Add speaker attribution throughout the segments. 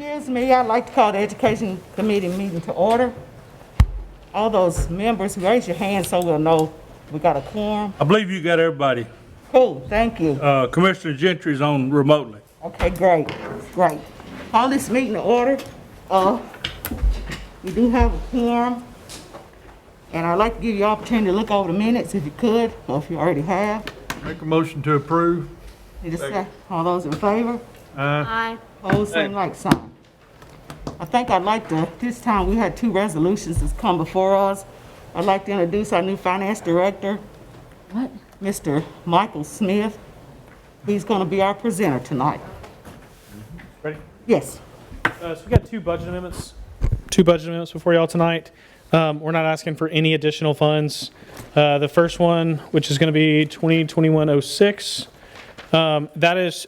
Speaker 1: Excuse me, I'd like to call the Education Committee meeting to order. All those members, raise your hand so we'll know we got a quorum.
Speaker 2: I believe you got everybody.
Speaker 1: Cool, thank you.
Speaker 2: Commissioner Gentry's on remotely.
Speaker 1: Okay, great, great. Call this meeting to order. We do have a quorum. And I'd like to give you an opportunity to look over the minutes if you could, or if you already have.
Speaker 3: Make a motion to approve.
Speaker 1: Need a second? All those in favor?
Speaker 4: Aye.
Speaker 1: Opposed, same like sign. I think I'd like to, this time we had two resolutions that's come before us. I'd like to introduce our new finance director, Mr. Michael Smith. He's going to be our presenter tonight.
Speaker 5: Ready?
Speaker 1: Yes.
Speaker 5: So we got two budget amendments before y'all tonight. We're not asking for any additional funds. The first one, which is going to be 2021-06, that is,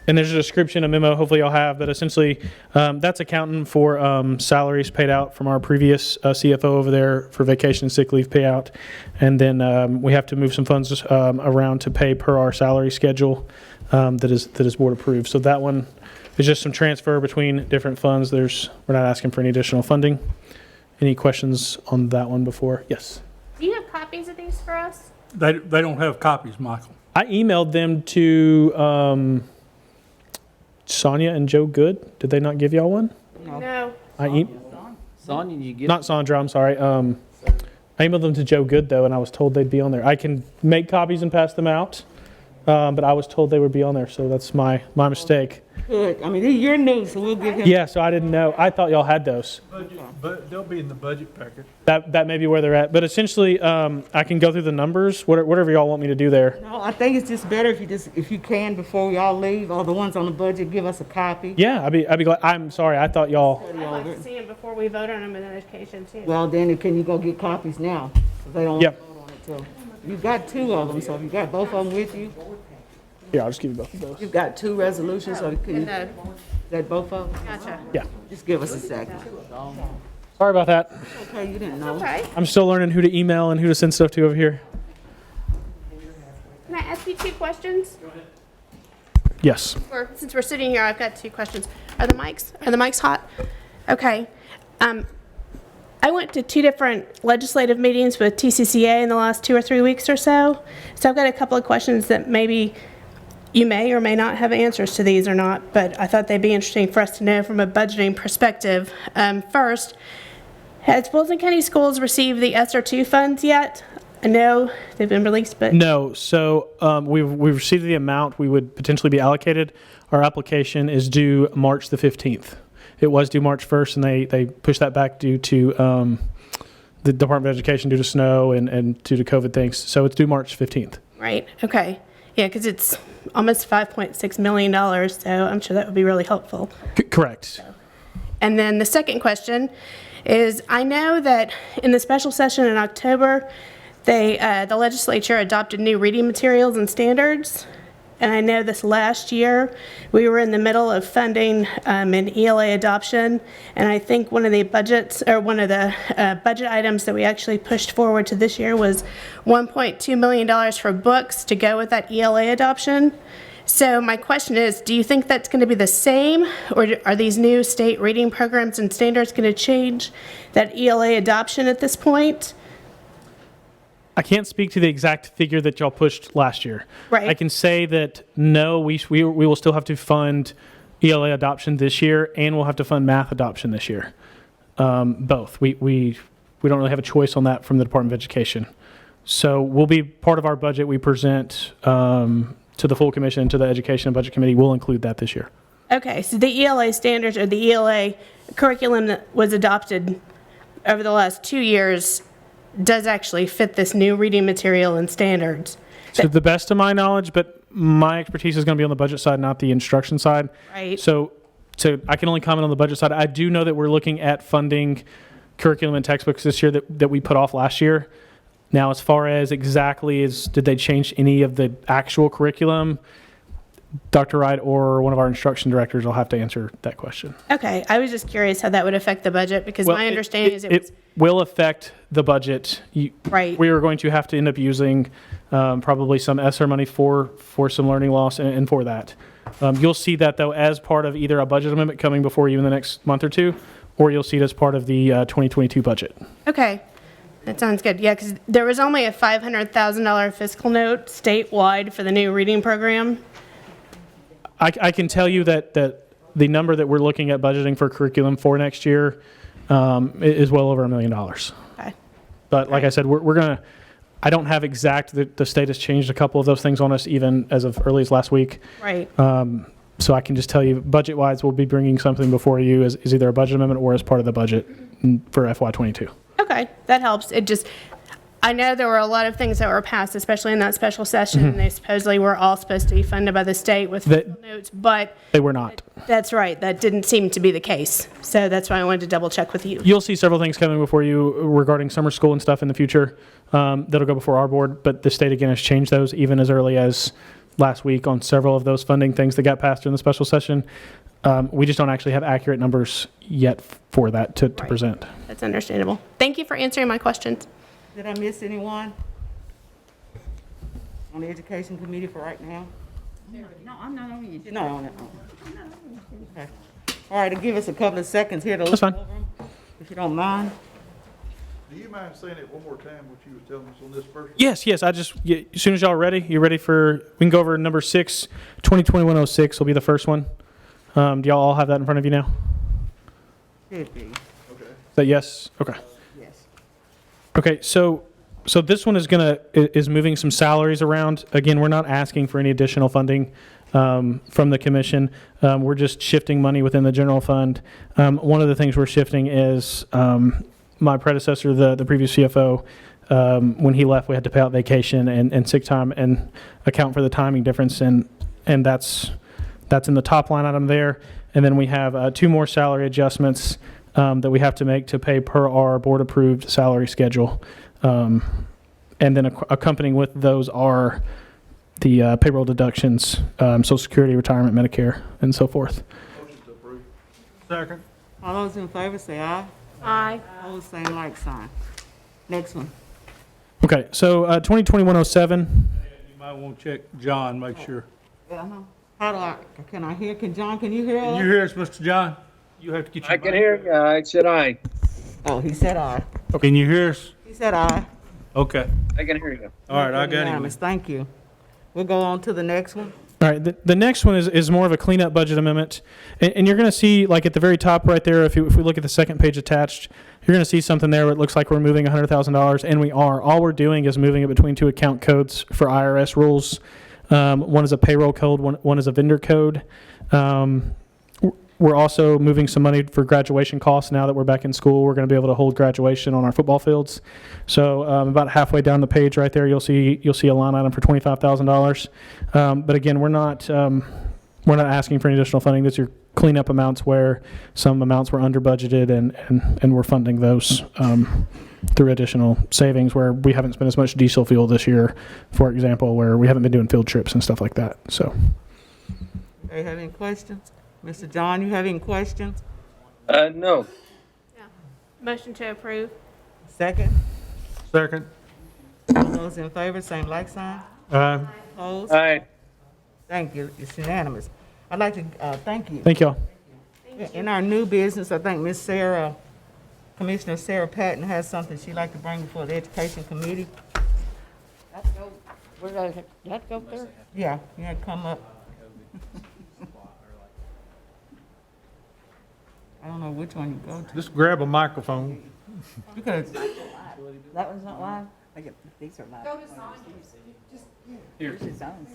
Speaker 5: and there's a description, a memo, hopefully y'all have, but essentially that's accounting for salaries paid out from our previous CFO over there for vacation and sick leave payout. And then we have to move some funds around to pay per our salary schedule that is board approved. So that one is just some transfer between different funds. We're not asking for any additional funding. Any questions on that one before? Yes.
Speaker 4: Do you have copies of these for us?
Speaker 2: They don't have copies, Michael.
Speaker 5: I emailed them to Sonia and Joe Good. Did they not give y'all one?
Speaker 4: No.
Speaker 6: Sonia, you get
Speaker 5: Not Sandra, I'm sorry. I emailed them to Joe Good, though, and I was told they'd be on there. I can make copies and pass them out, but I was told they would be on there, so that's my mistake.
Speaker 1: Good. I mean, you're new, so we'll give him.
Speaker 5: Yeah, so I didn't know. I thought y'all had those.
Speaker 3: But they'll be in the budget packet.
Speaker 5: That may be where they're at. But essentially, I can go through the numbers, whatever y'all want me to do there.
Speaker 1: No, I think it's just better if you can, before we all leave, all the ones on the budget, give us a copy.
Speaker 5: Yeah, I'd be glad. I'm sorry, I thought y'all.
Speaker 4: I'd like to see them before we vote on them in education too.
Speaker 1: Well, then can you go get copies now? 'Cause they don't want to
Speaker 5: Yep.
Speaker 1: vote on it till. You've got two of them, so if you got both of them with you,
Speaker 5: Yeah, I'll just give you both of those.
Speaker 1: you've got two resolutions, so can you,
Speaker 4: No.
Speaker 1: is that both of them?
Speaker 4: Gotcha.
Speaker 5: Yeah.
Speaker 1: Just give us a second.
Speaker 5: Sorry about that.
Speaker 1: Okay, you didn't know.
Speaker 4: Okay.
Speaker 5: I'm still learning who to email and who to send stuff to over here.
Speaker 4: Can I ask you two questions?
Speaker 5: Yes.
Speaker 4: Since we're sitting here, I've got two questions. Are the mics hot? Okay. I went to two different legislative meetings with TCCA in the last 2 or 3 weeks or so. So I've got a couple of questions that maybe you may or may not have answers to these or not, but I thought they'd be interesting for us to know from a budgeting perspective. First, has Wilson County Schools received the ESSER II funds yet? I know they've been released, but
Speaker 5: No, so we've received the amount we would potentially be allocated. Our application is due March the 15th. It was due March 1st, and they pushed that back due to the Department of Education due to snow and due to COVID things. So it's due March 15th.
Speaker 4: right, okay. Yeah, because it's almost $5.6 million, so I'm sure that would be really helpful.
Speaker 5: Correct.
Speaker 4: And then the second question is, I know that in the special session in October, the legislature adopted new reading materials and standards. And I know this last year, we were in the middle of funding an ELA adoption. And I think one of the budget items that we actually pushed forward to this year was $1.2 million for books to go with that ELA adoption. So my question is, do you think that's going to be the same, or are these new state reading programs and standards going to change that ELA adoption at this point?
Speaker 5: I can't speak to the exact figure that y'all pushed last year.
Speaker 4: Right.
Speaker 5: I can say that no, we will still have to fund ELA adoption this year, and we'll have to fund math adoption this year. Both. We don't really have a choice on that from the Department of Education. So we'll be part of our budget we present to the full commission, to the Education and Budget Committee. We'll include that this year.
Speaker 4: Okay, so the ELA standards or the ELA curriculum that was adopted over the last 2 years does actually fit this new reading material and standards.
Speaker 5: To the best of my knowledge, but my expertise is going to be on the budget side, not the instruction side.
Speaker 4: Right.
Speaker 5: So I can only comment on the budget side. I do know that we're looking at funding curriculum and textbooks this year that we put off last year. Now, as far as did they change any of the actual curriculum? Dr. Wright or one of our instruction directors will have to answer that question.
Speaker 4: Okay, I was just curious how that would affect the budget, because my understanding is
Speaker 5: it will affect the budget.
Speaker 4: Right.
Speaker 5: We are going to have to end up using probably some ESSER money for some learning loss and for that. You'll see that, though, as part of either a budget amendment coming before you in the next month or two, or you'll see it as part of the 2022 budget.
Speaker 4: Okay, that sounds good. Yeah, because there was only a $500,000 fiscal note statewide for the new reading program.
Speaker 5: I can tell you that the number that we're looking at budgeting for curriculum for next year is well over $1 million.
Speaker 4: Okay.
Speaker 5: But like I said, we're going to, I don't have exact, the state has changed a couple of those things on us even as of early as last week.
Speaker 4: Right.
Speaker 5: So I can just tell you, budget-wise, we'll be bringing something before you as either a budget amendment or as part of the budget for FY22.
Speaker 4: Okay, that helps. It just, I know there were a lot of things that were passed, especially in that special session, and they supposedly were all supposed to be funded by the state with
Speaker 5: That-
Speaker 4: fiscal notes, but
Speaker 5: They were not.
Speaker 4: that's right, that didn't seem to be the case. So that's why I wanted to double check with you.
Speaker 5: You'll see several things coming before you regarding summer school and stuff in the future that'll go before our board, but the state again has changed those even as early as last week on several of those funding things that got passed during the special session. We just don't actually have accurate numbers yet for that to
Speaker 4: Right.
Speaker 5: present.
Speaker 4: That's understandable. Thank you for answering my questions.
Speaker 1: Did I miss anyone on the education committee for right now?
Speaker 7: No, I'm not on you.
Speaker 1: You're not on it? Okay. All right, to give us a couple of seconds here to look
Speaker 5: That's fine.
Speaker 1: over them, if you don't mind.
Speaker 8: Do you mind saying it one more time, what you was telling us on this first?
Speaker 5: Yes, as soon as y'all are ready, you ready for, we can go over number 6, 2021-06 will be the first one. Do y'all all have that in front of you now?
Speaker 1: Should be,
Speaker 5: Is that yes? Okay.
Speaker 1: yes.
Speaker 5: Okay, so this one is moving some salaries around. Again, we're not asking for any additional funding from the commission. We're just shifting money within the general fund. One of the things we're shifting is my predecessor, the previous CFO, when he left, we had to pay out vacation and sick time and account for the timing difference, and that's in the top line item there. And then we have 2 more salary adjustments that we have to make to pay per our board-approved salary schedule. And then accompanying with those are the payroll deductions, Social Security, retirement, Medicare, and so forth.
Speaker 3: Second.
Speaker 1: All those in favor say aye.
Speaker 4: Aye.
Speaker 1: Opposed, same like sign. Next one.
Speaker 5: Okay, so 2021-07.
Speaker 2: You might want to check John, make sure.
Speaker 1: Yeah, I know. How do can I hear, John, can you hear us?
Speaker 2: Can you hear us, Mr. John?
Speaker 3: You have to get your.
Speaker 9: I can hear you. I said aye.
Speaker 1: Oh, he said aye.
Speaker 2: Can you hear us?
Speaker 1: He said aye.
Speaker 2: Okay.
Speaker 9: I can hear you.
Speaker 2: All right, I got him.
Speaker 1: Unanimous. Thank you. We'll go on to the next one.
Speaker 5: All right, the next one is more of a cleanup budget amendment. And you're going to see, like at the very top right there, if we look at the second page attached, you're going to see something there where it looks like we're moving $100,000, and we are. All we're doing is moving it between 2 account codes for IRS rules. One is a payroll code, one is a vendor code. We're also moving some money for graduation costs now that we're back in school. We're going to be able to hold graduation on our football fields. So about halfway down the page right there, you'll see a line item for $25,000. But again, we're not asking for any additional funding. These are cleanup amounts where some amounts were under budgeted, and we're funding those through additional savings where we haven't spent as much diesel fuel this year, for example, where we haven't been doing field trips and stuff like that. So.
Speaker 1: Do you have any questions? Mr. John, you have any questions?
Speaker 9: No.
Speaker 4: Motion to approve.
Speaker 1: Second?
Speaker 3: Second.
Speaker 1: All those in favor, same like sign. Opposed?
Speaker 9: Aye.
Speaker 1: Thank you. It's unanimous. I'd like to thank you.
Speaker 5: Thank y'all.
Speaker 1: In our new business, I think Miss Sarah, Commissioner Sarah Patton has something she'd like to bring before the Education Committee.
Speaker 7: Let's go. Where does that go there?
Speaker 1: Yeah, you had to come up. I don't know which one you go to.
Speaker 3: Just grab a microphone.
Speaker 1: You could have,
Speaker 7: That one's not live? I get, these are live. Go to Here's his own.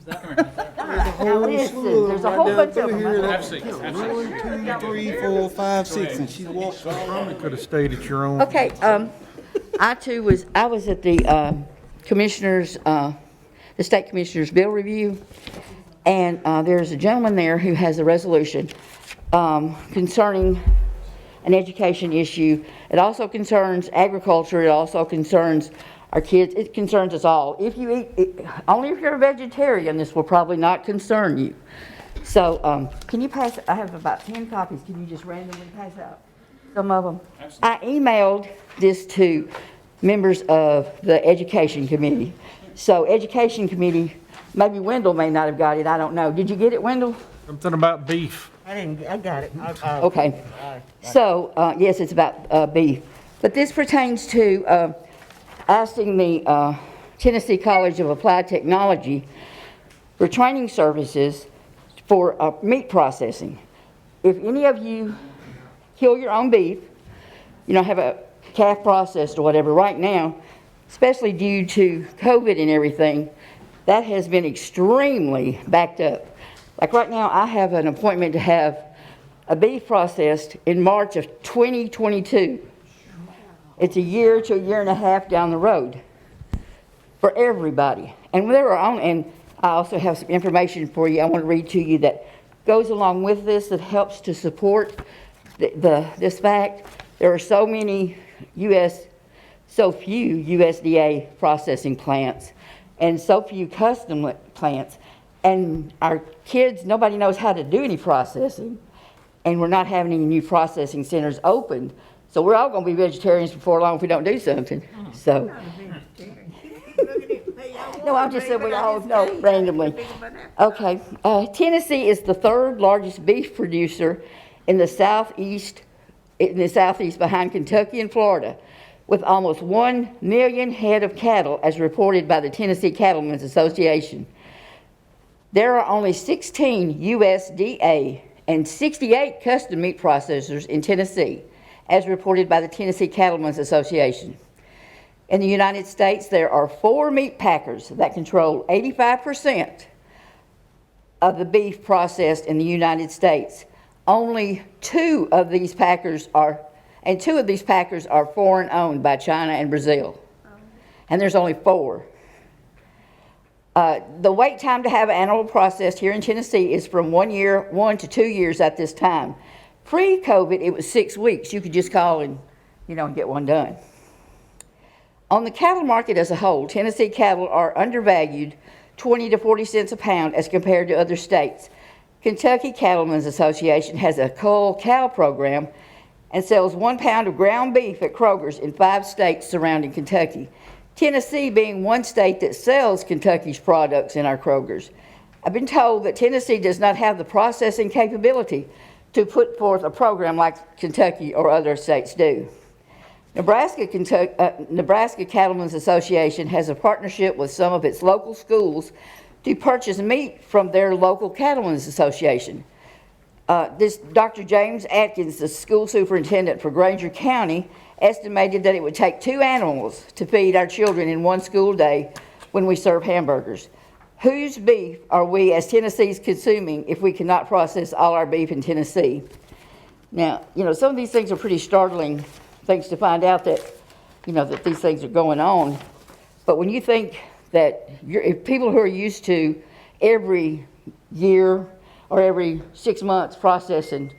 Speaker 7: Now listen, there's a whole bunch of them.
Speaker 8: 1, 2, 3, 4, 5, 6, and she walked off.
Speaker 3: Probably could have stayed at your own.
Speaker 7: Okay, I was at the commissioners, the state commissioners' bill review, and there's a gentleman there who has a resolution concerning an education issue. It also concerns agriculture. It also concerns our kids. It concerns us all. If you eat, only if you're a vegetarian, this will probably not concern you. So can you pass, I have about 10 copies. Can you just randomly pass out some of them? I emailed this to members of the Education Committee. So Education Committee Maybe Wendell may not have got it, I don't know. Did you get it, Wendell?
Speaker 3: Something about beef.
Speaker 1: I got it.
Speaker 7: Okay. So, yes, it's about beef. But this pertains to asking the Tennessee College of Applied Technology for training services for meat processing. If any of you kill your own beef, have a calf processed or whatever, right now, especially due to COVID and everything, that has been extremely backed up. Like right now, I have an appointment to have a beef processed in March of 2022. It's a year to a year and a half down the road for everybody. And and I also have some information for you I want to read to you that goes along with this that helps to support this fact. There are so few USDA processing plants and so few custom plants. And our kids, nobody knows how to do any processing. And we're not having any new processing centers opened. So we're all going to be vegetarians before long if we don't do something. So. No, I'm just saying we all know randomly. Okay. Tennessee is the third largest beef producer in the southeast behind Kentucky and Florida, with almost 1 million head of cattle as reported by the Tennessee Cattlemen's Association. There are only 16 USDA and 68 custom meat processors in Tennessee, as reported by the Tennessee Cattlemen's Association. In the United States, there are 4 meat packers that control 85% of the beef processed in the United States. Only 2 of these packers are foreign owned by China and Brazil. And there's only 4. The wait time to have an animal processed here in Tennessee is from 1 to 2 years at this time. Pre-COVID, it was 6 weeks. You could just call and get one done. On the cattle market as a whole, Tennessee cattle are undervalued 20 to 40 cents a pound as compared to other states. Kentucky Cattlemen's Association has a cull cow program and sells 1 pound of ground beef at Kroger's in 5 states surrounding Kentucky. Tennessee being one state that sells Kentucky's products in our Kroger's. I've been told that Tennessee does not have the processing capability to put forth a program like Kentucky or other states do. Nebraska Cattlemen's Association has a partnership with some of its local schools to purchase meat from their local Cattlemen's Association. This Dr. James Atkins, the school superintendent for Granger County, estimated that it would take 2 animals to feed our children in 1 school day when we serve hamburgers. Whose beef are we as Tennesseans consuming if we cannot process all our beef in Tennessee? Now, some of these things are pretty startling things to find out that, that these things are going on. But when you think that if people who are used to every year or every 6 months processing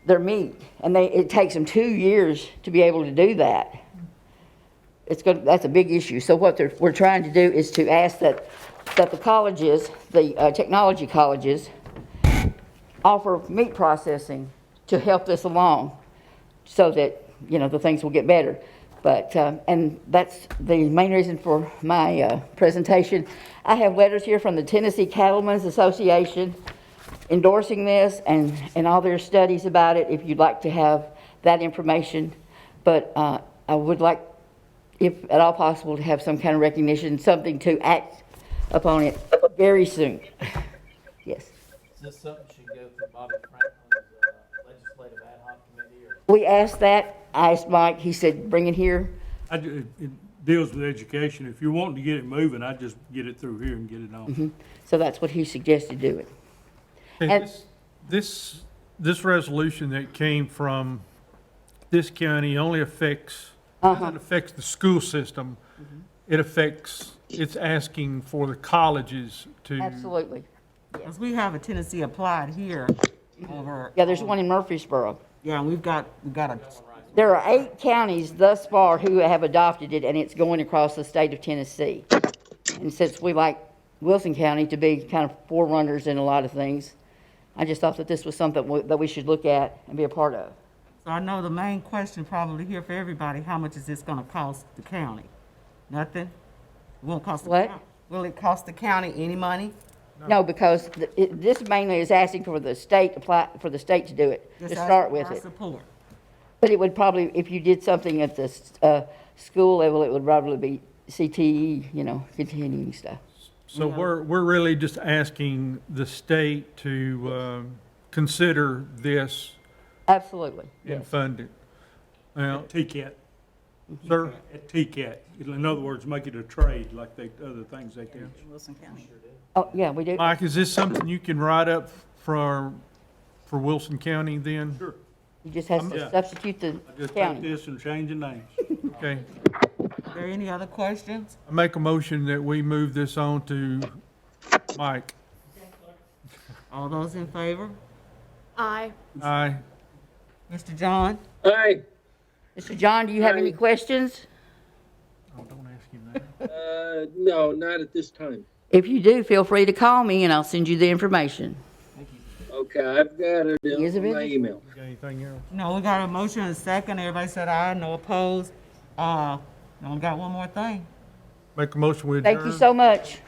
Speaker 7: their meat, and it takes them 2 years to be able to do that, that's a big issue. So what we're trying to do is to ask that the colleges, the technology colleges, offer meat processing to help this along so that, the things will get better. But, and that's the main reason for my presentation. I have letters here from the Tennessee Cattlemen's Association endorsing this and all their studies about it, if you'd like to have that information. But I would like, if at all possible, to have some kind of recognition, something to act upon it very soon. Yes.
Speaker 6: Is this something should go through Bobby Franklin's legislative ad hoc committee?
Speaker 7: We asked that. I asked Mike. He said, bring it here.
Speaker 2: It deals with education. If you're wanting to get it moving, I just get it through here and get it on.
Speaker 7: Mm-hmm. So that's what he suggested doing.
Speaker 3: And this resolution that came from this county only affects, doesn't affect the school system. It's asking for the colleges to.
Speaker 7: Absolutely.
Speaker 1: Because we have a Tennessee Applied here over.
Speaker 7: Yeah, there's one in Murfreesboro.
Speaker 1: Yeah, and we've got a.
Speaker 7: There are 8 counties thus far who have adopted it, and it's going across the state of Tennessee. And since we like Wilson County to be kind of forerunners in a lot of things, I just thought that this was something that we should look at and be a part of.
Speaker 1: So I know the main question probably here for everybody, how much is this gonna cost the county? Nothing? It won't cost the
Speaker 7: What?
Speaker 1: county. Will it cost the county any money?
Speaker 7: No, because this mainly is asking for the state, for the state to do it, to
Speaker 1: Just
Speaker 7: start
Speaker 1: asking
Speaker 7: with
Speaker 1: for our
Speaker 7: it.
Speaker 1: support.
Speaker 7: But it would probably, if you did something at the school level, it would probably be CTE, continuing stuff.
Speaker 3: So we're really just asking the state to consider this
Speaker 7: Absolutely,
Speaker 3: and
Speaker 7: yes.
Speaker 3: fund it. Now,
Speaker 2: At TCAT,
Speaker 3: sir,
Speaker 2: at TCAT. In other words, make it a trade like they, other things they teach.
Speaker 1: Wilson County.
Speaker 7: Oh, yeah, we do.
Speaker 3: Mike, is this something you can write up for Wilson County then?
Speaker 2: Sure.
Speaker 7: You just have
Speaker 2: Yeah.
Speaker 7: to substitute the
Speaker 2: I just take
Speaker 7: county.
Speaker 2: this and change the names.
Speaker 3: Okay.
Speaker 1: Are there any other questions?
Speaker 3: I make a motion that we move this on to Mike.
Speaker 1: All those in favor?
Speaker 4: Aye.
Speaker 3: Aye.
Speaker 1: Mr. John?
Speaker 9: Aye.
Speaker 7: Mr. John, do you have any questions?
Speaker 3: Oh, don't ask him that.
Speaker 9: No, not at this time.
Speaker 7: If you do, feel free to call me and I'll send you the information.
Speaker 9: Okay, I've got it
Speaker 7: He is a
Speaker 9: in my
Speaker 7: business-
Speaker 9: email.
Speaker 3: Got anything else?
Speaker 1: No, we got a motion and a second. Everybody said aye, no opposed. No, we got one more thing.
Speaker 3: Make a motion with adjourn.
Speaker 7: Thank you so much.